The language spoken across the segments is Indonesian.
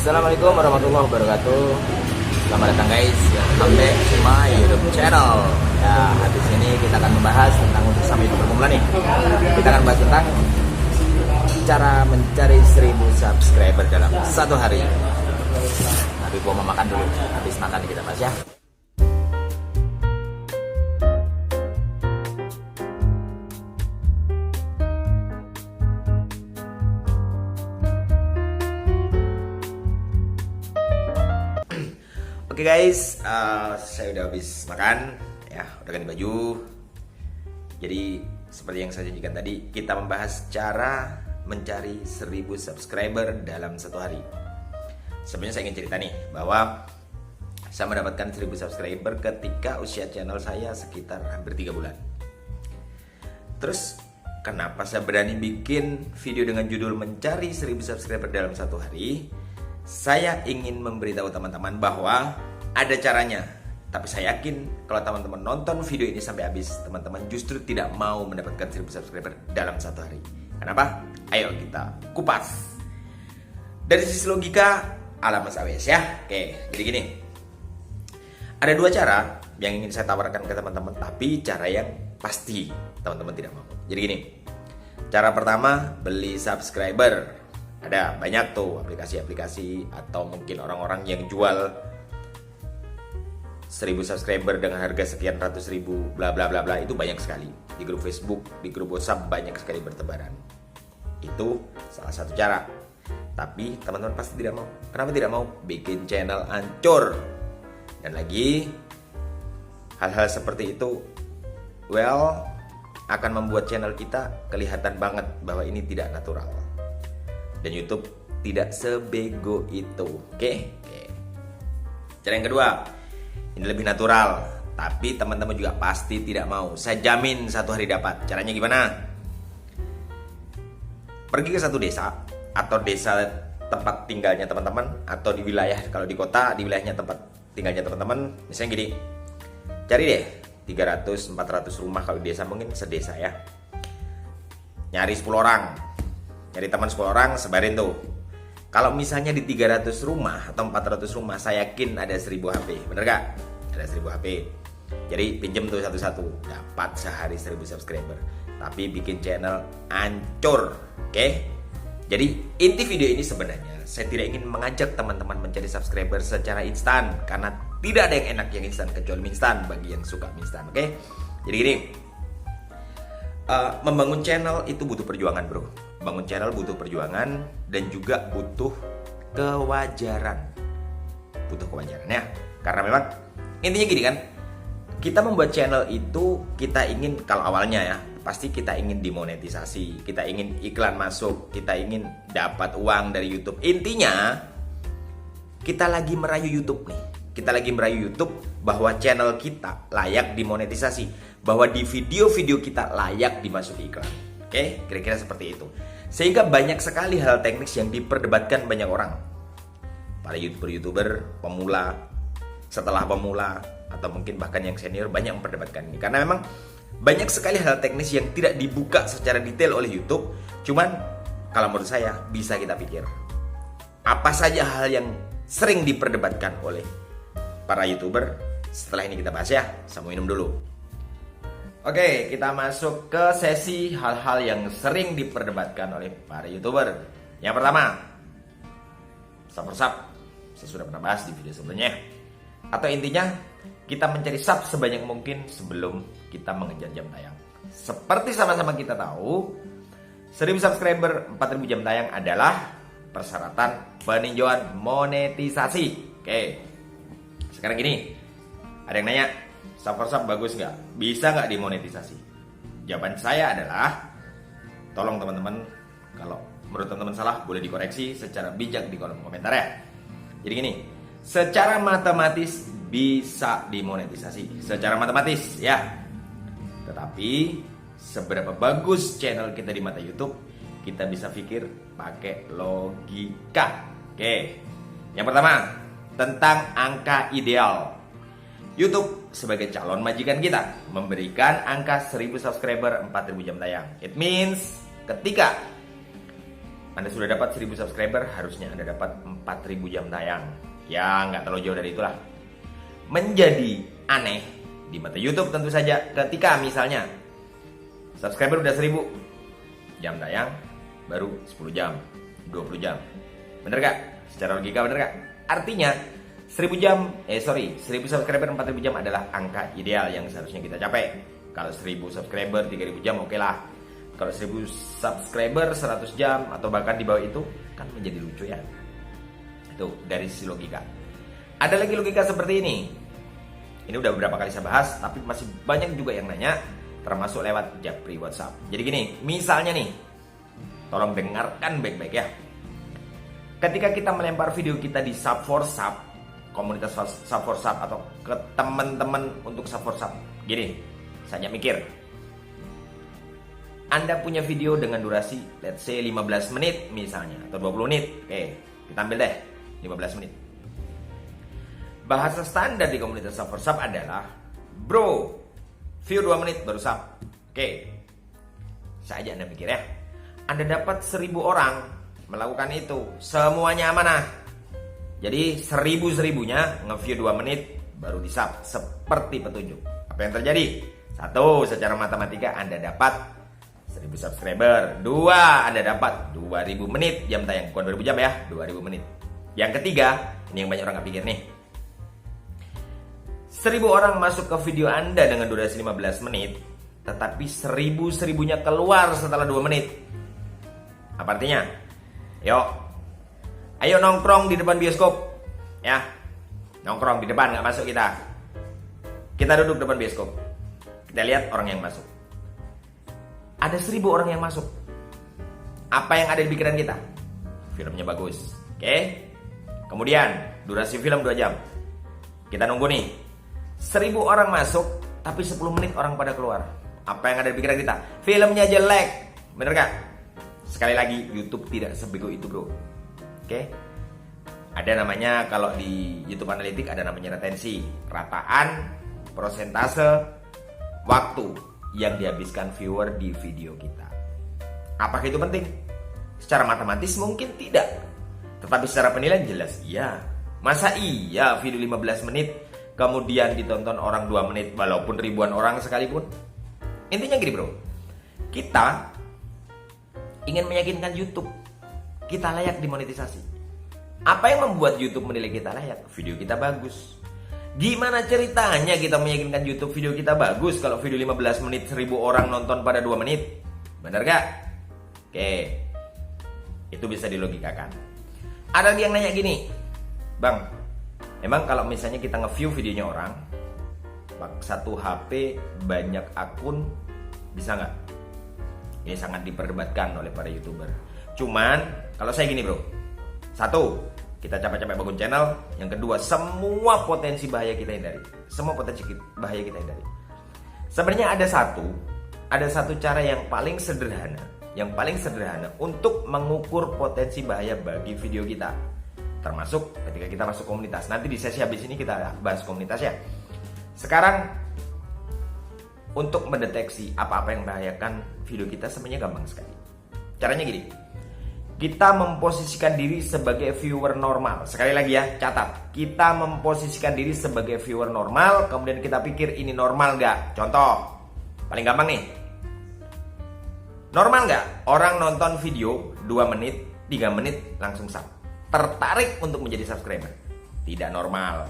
Assalamualaikum warahmatullahi wabarakatuh. Selamat datang guys, welcome back to my YouTube channel. Ya, habis ini kita akan membahas tentang untuk sama YouTube perkumpulan nih. Kita akan bahas tentang cara mencari 1000 subscriber dalam satu hari. Tapi gua mau makan dulu, habis makan kita bahas ya. Oke guys, saya udah habis makan, ya udah ganti baju. Jadi seperti yang saya janjikan tadi, kita membahas cara mencari 1000 subscriber dalam satu hari. Sebenarnya saya ingin cerita nih bahwa saya mendapatkan 1000 subscriber ketika usia channel saya sekitar hampir 3 bulan. Terus kenapa saya berani bikin video dengan judul mencari 1000 subscriber dalam satu hari? Saya ingin memberitahu teman-teman bahwa ada caranya. Tapi saya yakin kalau teman-teman nonton video ini sampai habis, teman-teman justru tidak mau mendapatkan 1000 subscriber dalam satu hari. Kenapa? Ayo kita kupas. Dari sisi logika ala Mas Awes ya. Oke, jadi gini. Ada dua cara yang ingin saya tawarkan ke teman-teman, tapi cara yang pasti teman-teman tidak mau. Jadi gini. Cara pertama, beli subscriber. Ada banyak tuh aplikasi-aplikasi atau mungkin orang-orang yang jual 1000 subscriber dengan harga sekian ratus ribu bla bla bla bla. Itu banyak sekali di grup Facebook, di grup WhatsApp banyak sekali bertebaran. Itu salah satu cara. Tapi teman-teman pasti tidak mau. Kenapa tidak mau? Bikin channel hancur. Dan lagi hal-hal seperti itu akan membuat channel kita kelihatan banget bahwa ini tidak natural. Dan YouTube tidak sebego itu. Oke. Cara yang kedua, ini lebih natural, tapi teman-teman juga pasti tidak mau. Saya jamin satu hari dapat. Caranya gimana? Pergi ke satu desa atau desa tempat tinggalnya teman-teman, atau di wilayah, kalau di kota di wilayahnya tempat tinggalnya teman-teman. Misalnya gini, cari deh 300-400 rumah, kalau di desa mungkin sedesa ya. Nyari 10 orang. Nyari teman 10 orang, sebarin tuh. Kalau misalnya di 300 rumah atau 400 rumah, saya yakin ada 1000 HP. Bener gak? Ada 1000 HP. Jadi pinjem tuh satu-satu. Dapat sehari 1000 subscriber. Tapi bikin channel hancur. Oke? Jadi inti video ini sebenarnya saya tidak ingin mengajak teman-teman mencari subscriber secara instan, karena tidak ada yang enak yang instan kecuali mie instan bagi yang suka mie instan. Oke? Jadi gini. Membangun channel itu butuh perjuangan, bro. Bangun channel butuh perjuangan dan juga butuh kewajaran. Butuh kewajaran ya. Karena memang intinya gini kan, kita membuat channel itu kita ingin, kalau awalnya ya, pasti kita ingin dimonetisasi, kita ingin iklan masuk, kita ingin dapat uang dari YouTube. Intinya kita lagi merayu YouTube nih. Kita lagi merayu YouTube bahwa channel kita layak dimonetisasi, bahwa di video-video kita layak dimasuki iklan. Oke, kira-kira seperti itu. Sehingga banyak sekali hal teknis yang diperdebatkan banyak orang. Para YouTuber pemula, setelah pemula, atau mungkin bahkan yang senior banyak memperdebatkan ini. Karena memang banyak sekali hal teknis yang tidak dibuka secara detail oleh YouTube. Cuman kalau menurut saya bisa kita pikir. Apa saja hal yang sering diperdebatkan oleh para YouTuber? Setelah ini kita bahas ya. Saya mau minum dulu. Oke, kita masuk ke sesi hal-hal yang sering diperdebatkan oleh para YouTuber. Yang pertama, sub. Saya sudah pernah bahas di video sebelumnya. Atau intinya, kita mencari sub sebanyak mungkin sebelum kita mengejar jam tayang. Seperti sama-sama kita tahu, 1000 subscriber, 4000 jam tayang adalah persyaratan peninjauan monetisasi. Oke, sekarang gini, ada yang nanya, sub bagus nggak? Bisa nggak dimonetisasi? Jawaban saya adalah, tolong teman-teman, kalau menurut teman-teman salah boleh dikoreksi secara bijak di kolom komentar ya. Jadi gini, secara matematis bisa dimonetisasi, secara matematis ya. Tetapi seberapa bagus channel kita di mata YouTube, kita bisa pikir pakai logika. Oke, yang pertama tentang angka ideal. YouTube sebagai calon majikan kita memberikan angka 1000 subscriber, 4000 jam tayang. It means ketika Anda sudah dapat 1000 subscriber, harusnya Anda dapat 4000 jam tayang. Ya, nggak terlalu jauh dari itulah. Menjadi aneh di mata YouTube tentu saja ketika misalnya subscriber udah 1000, jam tayang baru 10 jam, 20 jam. Bener gak? Secara logika bener gak? Artinya 1000 subscriber 4000 jam adalah angka ideal yang seharusnya kita capai. Kalau 1000 subscriber 3000 jam oke lah. Kalau 1000 subscriber 100 jam atau bahkan di bawah itu kan menjadi lucu ya. Itu dari sisi logika. Ada lagi logika seperti ini. Ini udah beberapa kali saya bahas, tapi masih banyak juga yang nanya, termasuk lewat Japri WhatsApp. Jadi gini, misalnya nih, tolong dengarkan baik-baik ya. Ketika kita melempar video kita di Sub for Sub, komunitas Sub for Sub atau ke teman-teman untuk Sub for Sub. Gini, saya mikir. Anda punya video dengan durasi let's say 15 menit misalnya atau 20 menit. Oke, kita ambil deh 15 menit. Bahasa standar di komunitas Sub for Sub adalah, bro, view 2 menit baru sub. Oke, saya aja Anda mikir ya. Anda dapat 1000 orang melakukan itu, semuanya amanah. Jadi 1000-1000-nya nge-view 2 menit baru di sub seperti petunjuk. Apa yang terjadi? 1, secara matematika Anda dapat 1000 subscriber. 2, Anda dapat 2000 menit jam tayang. Bukan 2000 jam ya, 2000 menit. Yang ketiga, ini yang banyak orang gak pikir nih. 1000 orang masuk ke video Anda dengan durasi 15 menit, tetapi 1000-1000-nya keluar setelah 2 menit. Apa artinya? Ayo nongkrong di depan bioskop. Ya, nongkrong di depan, gak masuk kita. Kita duduk depan bioskop. Kita lihat orang yang masuk. Ada 1000 orang yang masuk. Apa yang ada di pikiran kita? Filmnya bagus. Oke? Kemudian durasi film 2 jam. Kita nunggu nih. 1000 orang masuk, tapi 10 menit orang pada keluar. Apa yang ada di pikiran kita? Filmnya jelek. Bener gak? Sekali lagi, YouTube tidak sebego itu bro. Oke? Ada namanya, kalau di YouTube Analytics ada namanya retensi. Rataan, persentase, waktu yang dihabiskan viewer di video kita. Apakah itu penting? Secara matematis mungkin tidak, tetapi secara penilaian jelas iya. Masa iya video 15 menit kemudian ditonton orang 2 menit walaupun ribuan orang sekalipun? Intinya gini bro, kita ingin meyakinkan YouTube kita layak dimonetisasi. Apa yang membuat YouTube menilai kita layak? Video kita bagus. Gimana ceritanya kita meyakinkan YouTube video kita bagus kalau video 15 menit 1000 orang nonton pada 2 menit? Bener gak? Oke, itu bisa dilogikakan. Ada yang nanya gini, Bang, emang kalau misalnya kita nge-view videonya orang, satu HP banyak akun, bisa nggak? Ini sangat diperdebatkan oleh para YouTuber. Cuman, kalau saya gini bro, 1, kita capek-capek bangun channel. Yang kedua, semua potensi bahaya kita hindari. Semua potensi bahaya kita hindari. Sebenarnya ada satu cara yang paling sederhana untuk mengukur potensi bahaya bagi video kita. Termasuk ketika kita masuk komunitas. Nanti di sesi habis ini kita bahas komunitas ya. Sekarang, untuk mendeteksi apa-apa yang membahayakan video kita sebenarnya gampang sekali. Caranya gini. Kita memposisikan diri sebagai viewer normal. Sekali lagi ya, catat. Kita memposisikan diri sebagai viewer normal, kemudian kita pikir ini normal nggak? Contoh, paling gampang nih. Normal nggak orang nonton video 2 menit, 3 menit langsung sub? Tertarik untuk menjadi subscriber? Tidak normal.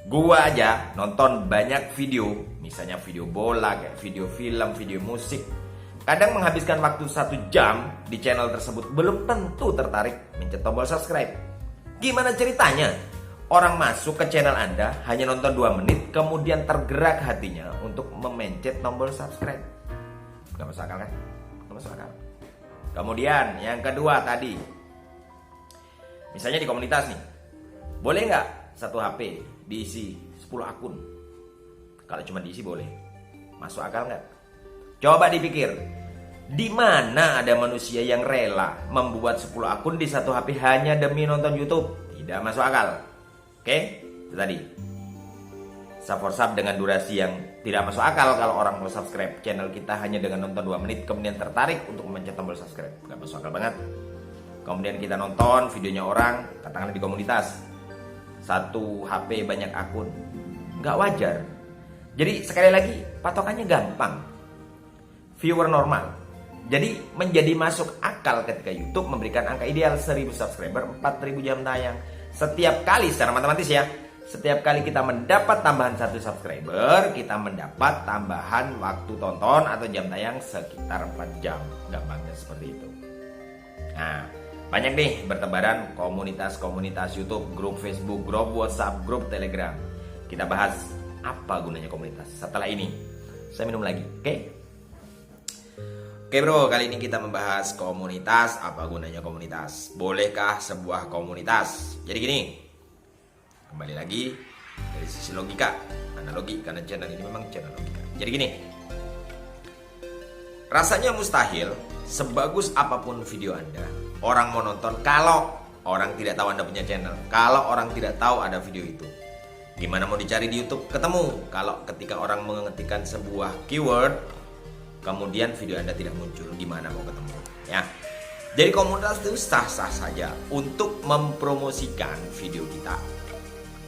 Gua aja nonton banyak video, misalnya video bola, kayak video film, video musik. Kadang menghabiskan waktu 1 jam di channel tersebut, belum tentu tertarik mencet tombol subscribe. Gimana ceritanya? Orang masuk ke channel Anda hanya nonton 2 menit, kemudian tergerak hatinya untuk memencet tombol subscribe. Gak masuk akal kan? Gak masuk akal. Kemudian yang kedua tadi, misalnya di komunitas nih, boleh nggak satu HP diisi 10 akun? Kalau cuma diisi boleh. Masuk akal nggak? Coba dipikir, di mana ada manusia yang rela membuat 10 akun di satu HP hanya demi nonton YouTube? Tidak masuk akal. Oke, itu tadi. Sub for Sub dengan durasi yang tidak masuk akal kalau orang mau subscribe channel kita hanya dengan nonton 2 menit kemudian tertarik untuk memencet tombol subscribe. Gak masuk akal banget. kemudian kita nonton videonya orang, katakanlah di komunitas, satu HP banyak akun, nggak wajar. Jadi sekali lagi patokannya gampang, viewer normal. Jadi menjadi masuk akal ketika YouTube memberikan angka ideal 1000 subscriber, 4000 jam tayang. Setiap kali secara matematis ya, setiap kali kita mendapat tambahan 1 subscriber, kita mendapat tambahan waktu tonton atau jam tayang sekitar 4 jam. Gampangnya seperti itu. Nah, banyak nih bertebaran komunitas-komunitas YouTube, grup Facebook, grup WhatsApp, grup Telegram. Kita bahas apa gunanya komunitas. Setelah ini, saya minum lagi, oke? Oke bro, kali ini kita membahas komunitas. Apa gunanya komunitas? Bolehkah sebuah komunitas? Jadi gini, kembali lagi dari sisi logika, analogi, karena channel ini memang channel logika. Jadi gini, rasanya mustahil sebagus apapun video Anda, orang mau nonton kalau orang tidak tahu Anda punya channel. Kalau orang tidak tahu ada video itu, gimana mau dicari di YouTube ketemu? Kalau ketika orang mengetikkan sebuah keyword kemudian video Anda tidak muncul, gimana mau ketemu? Ya. Jadi komunitas itu sah-sah saja untuk mempromosikan video kita.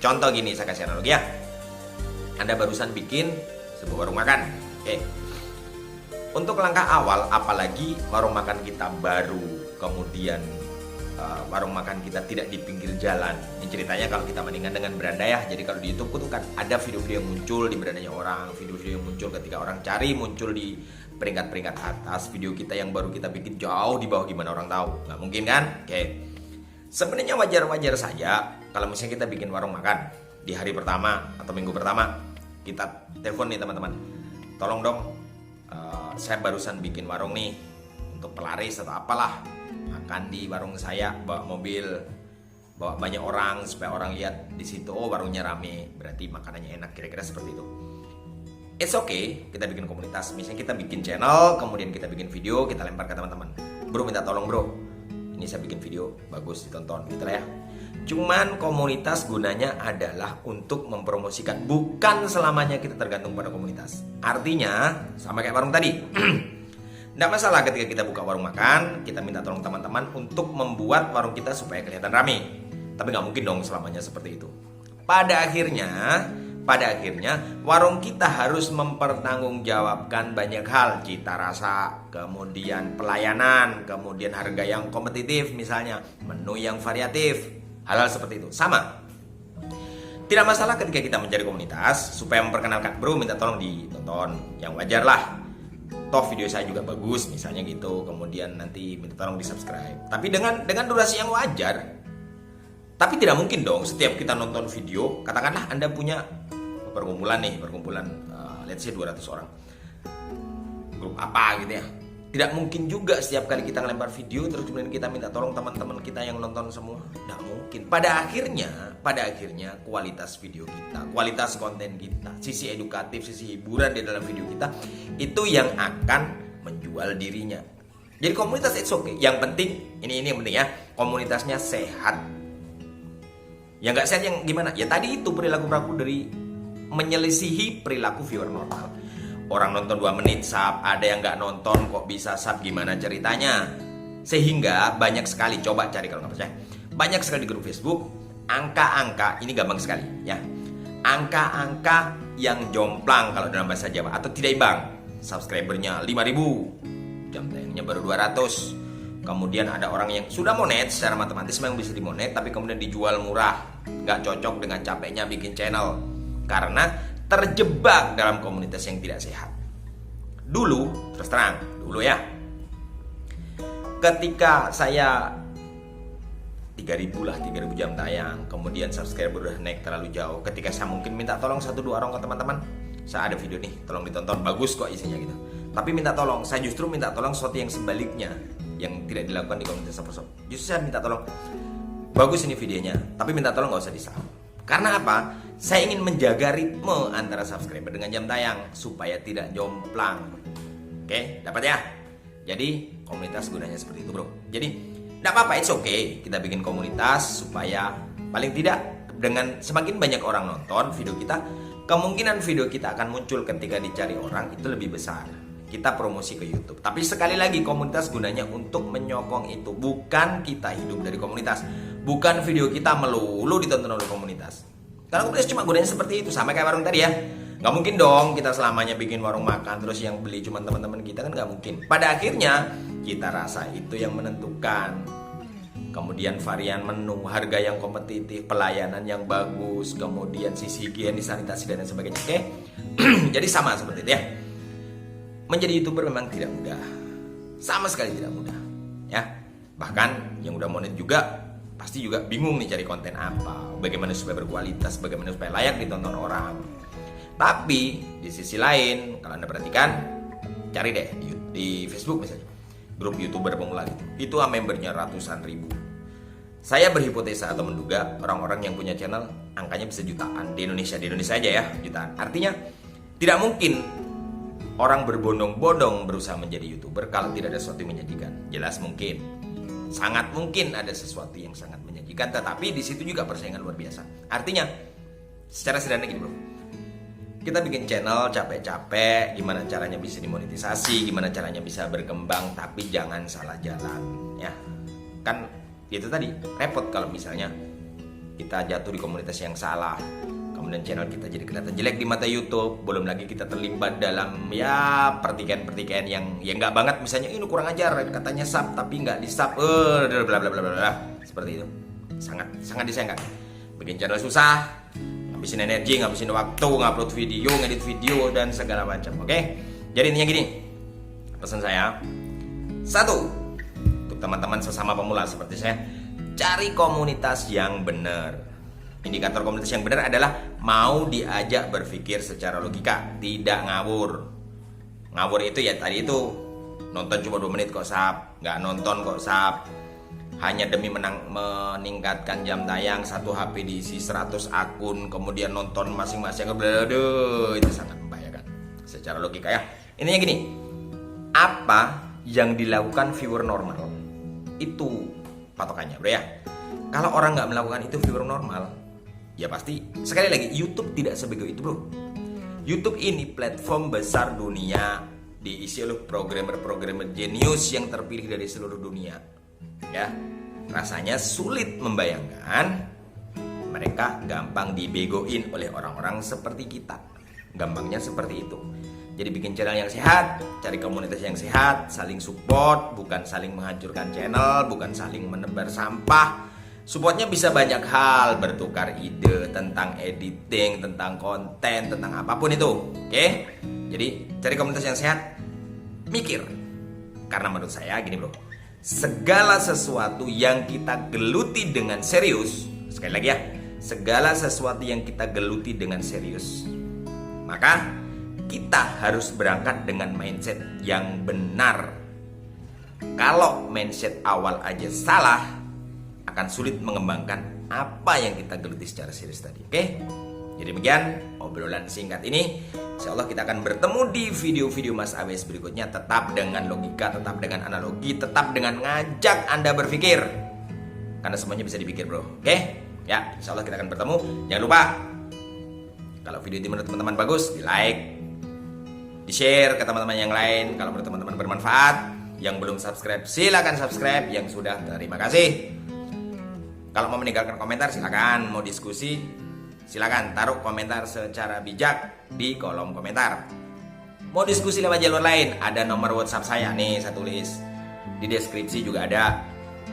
Contoh gini, saya kasih analogi ya. Anda barusan bikin sebuah warung makan. Oke. Untuk langkah awal, apalagi warung makan kita baru, kemudian warung makan kita tidak di pinggir jalan. Ini ceritanya kalau kita bandingkan dengan beranda ya. Jadi kalau di YouTube itu kan ada video-video yang muncul di berandanya orang, video-video yang muncul ketika orang cari, muncul di peringkat-peringkat atas. Video kita yang baru kita bikin jauh di bawah, gimana orang tahu? Nggak mungkin kan? Oke. Sebenarnya wajar-wajar saja kalau misalnya kita bikin warung makan di hari pertama atau minggu pertama, kita telepon nih teman-teman, tolong dong, saya barusan bikin warung nih untuk pelaris atau apalah, makan di warung saya, bawa mobil, bawa banyak orang supaya orang lihat di situ, oh warungnya rame, berarti makanannya enak, kira-kira seperti itu. It's okay, kita bikin komunitas. Misalnya kita bikin channel, kemudian kita bikin video, kita lempar ke teman-teman. Bro, minta tolong bro, ini saya bikin video, bagus ditonton, gitu lah ya. Cuman komunitas gunanya adalah untuk mempromosikan, bukan selamanya kita tergantung pada komunitas. Artinya, sama kayak warung tadi. Nggak masalah ketika kita buka warung makan, kita minta tolong teman-teman untuk membuat warung kita supaya kelihatan rame. Tapi nggak mungkin dong selamanya seperti itu. Pada akhirnya warung kita harus mempertanggungjawabkan banyak hal. Cita rasa, kemudian pelayanan, kemudian harga yang kompetitif misalnya, menu yang variatif, hal-hal seperti itu. Sama. Tidak masalah ketika kita mencari komunitas supaya memperkenalkan, bro minta tolong ditonton, yang wajar lah. Toh video saya juga bagus misalnya gitu, kemudian nanti minta tolong di subscribe. Tapi dengan durasi yang wajar. Tapi tidak mungkin dong setiap kita nonton video, katakanlah Anda punya perkumpulan let's say 200 orang, grup apa gitu ya. Tidak mungkin juga setiap kali kita ngelempar video terus kemudian kita minta tolong teman-teman kita yang nonton semua. Tidak mungkin. Pada akhirnya kualitas video kita, kualitas konten kita, sisi edukatif, sisi hiburan di dalam video kita, itu yang akan menjual dirinya. Jadi komunitas it's okay. Yang penting, ini yang penting ya, komunitasnya sehat. Yang nggak sehat yang gimana? Ya tadi itu perilaku dari menyelisihi perilaku viewer normal. Orang nonton 2 menit sub, ada yang nggak nonton kok bisa sub, gimana ceritanya? Sehingga banyak sekali, coba cari kalau nggak percaya, banyak sekali di grup Facebook, angka-angka, ini gampang sekali ya, angka-angka yang jomplang kalau dalam bahasa Jawa, atau tidak imbang. Subscribernya 5.000, jam tayangnya baru 200. Kemudian ada orang yang sudah monet, secara matematis memang bisa dimonet, tapi kemudian dijual murah, nggak cocok dengan capeknya bikin channel, karena terjebak dalam komunitas yang tidak sehat. Dulu, terus terang, dulu ya, ketika saya 3.000 jam tayang, kemudian subscriber udah naik terlalu jauh, ketika saya mungkin minta tolong 1-2 orang ke teman-teman, saya ada video nih, tolong ditonton, bagus kok isinya gitu. Tapi minta tolong, saya justru minta tolong sesuatu yang sebaliknya, yang tidak dilakukan di komunitas Saposhop. Justru saya minta tolong, bagus ini videonya, tapi minta tolong gak usah di-sub. Karena apa? Saya ingin menjaga ritme antara subscriber dengan jam tayang supaya tidak jomplang. Oke, dapat ya? Jadi komunitas gunanya seperti itu bro. Jadi tidak apa-apa, it's okay kita bikin komunitas supaya paling tidak dengan semakin banyak orang nonton video kita, kemungkinan video kita akan muncul ketika dicari orang itu lebih besar. kita promosi ke YouTube. Tapi sekali lagi, komunitas gunanya untuk menyokong itu, bukan kita hidup dari komunitas, bukan video kita melulu ditonton oleh komunitas. Karena komunitas cuma gunanya seperti itu, sama kayak warung tadi ya. Nggak mungkin dong kita selamanya bikin warung makan terus yang beli cuma teman-teman kita, kan nggak mungkin. Pada akhirnya kita rasa itu yang menentukan. Kemudian varian menu, harga yang kompetitif, pelayanan yang bagus, kemudian sisi higienis, sanitasi dan sebagainya. Oke, jadi sama seperti itu ya. Menjadi YouTuber memang tidak mudah, sama sekali tidak mudah. Ya, bahkan yang udah monet juga pasti juga bingung nih cari konten apa, bagaimana supaya berkualitas, bagaimana supaya layak ditonton orang. Tapi di sisi lain, kalau Anda perhatikan, cari deh di Facebook misalnya, grup YouTuber pemula gitu. Itu membernya ratusan ribu. Saya berhipotesa atau menduga orang-orang yang punya channel angkanya bisa jutaan di Indonesia aja ya, jutaan. Artinya tidak mungkin orang berbondong-bondong berusaha menjadi YouTuber kalau tidak ada sesuatu yang menyajikan. Jelas mungkin, sangat mungkin ada sesuatu yang sangat menyajikan, tetapi di situ juga persaingan luar biasa. Artinya secara sederhana gini bro, kita bikin channel capek-capek, gimana caranya bisa dimonetisasi, gimana caranya bisa berkembang, tapi jangan salah jalan ya. Kan itu tadi repot kalau misalnya kita jatuh di komunitas yang salah, kemudian channel kita jadi kelihatan jelek di mata YouTube, belum lagi kita terlibat dalam ya pertikaian-pertikaian yang nggak banget, misalnya ini kurang ajar katanya sub tapi nggak di sub, bla bla bla bla, seperti itu. Sangat disayangkan. Bikin channel susah, ngabisin energi, ngabisin waktu, ngupload video, ngedit video dan segala macam. Oke, jadi intinya gini, pesan saya satu, teman-teman sesama pemula seperti saya, cari komunitas yang benar. Indikator komunitas yang benar adalah mau diajak berpikir secara logika, tidak ngawur. Ngawur itu ya tadi itu, nonton cuma 2 menit kok sub, nggak nonton kok sub, hanya demi meningkatkan jam tayang, satu HP diisi 100 akun, kemudian nonton masing-masing, aduh, itu sangat membahayakan secara logika ya. Intinya gini, apa yang dilakukan viewer normal itu patokannya bro ya. Kalau orang nggak melakukan itu viewer normal, ya pasti, sekali lagi, YouTube tidak sebego itu bro. YouTube ini platform besar dunia, diisi oleh programmer-programmer jenius yang terpilih dari seluruh dunia ya. Rasanya sulit membayangkan mereka gampang dibegoin oleh orang-orang seperti kita. Gampangnya seperti itu. Jadi bikin channel yang sehat, cari komunitas yang sehat, saling support, bukan saling menghancurkan channel, bukan saling menebar sampah. Supportnya bisa banyak hal, bertukar ide tentang editing, tentang konten, tentang apapun itu. Oke? Jadi cari komunitas yang sehat, mikir. Karena menurut saya gini bro, segala sesuatu yang kita geluti dengan serius, sekali lagi ya, segala sesuatu yang kita geluti dengan serius, maka kita harus berangkat dengan mindset yang benar. Kalau mindset awal aja salah, akan sulit mengembangkan apa yang kita geluti secara serius tadi. Oke? Jadi demikian obrolan singkat ini. Insya Allah kita akan bertemu di video-video Mas AWS berikutnya. Tetap dengan logika, tetap dengan analogi, tetap dengan ngajak Anda berpikir. Karena semuanya bisa dipikir bro. Oke? Ya, insya Allah kita akan bertemu. Jangan lupa, kalau video ini menurut teman-teman bagus, di like, di share ke teman-teman yang lain. Kalau menurut teman-teman bermanfaat, yang belum subscribe silakan subscribe, yang sudah terima kasih. Kalau mau meninggalkan komentar silakan, mau diskusi silakan taruh komentar secara bijak di kolom komentar. Mau diskusi lewat jalur lain, ada nomor WhatsApp saya nih, saya tulis di deskripsi juga ada.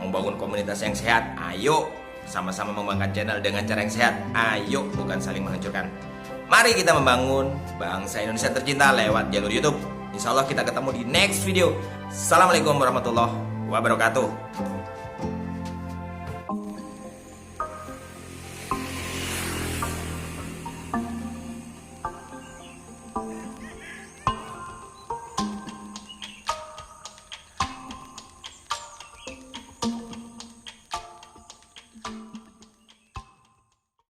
Mau bangun komunitas yang sehat, ayo sama-sama membangun channel dengan cara yang sehat. Ayo, bukan saling menghancurkan. Mari kita membangun bangsa Indonesia tercinta lewat jalur YouTube. Insya Allah kita ketemu di next video. Assalamualaikum warahmatullahi wabarakatuh.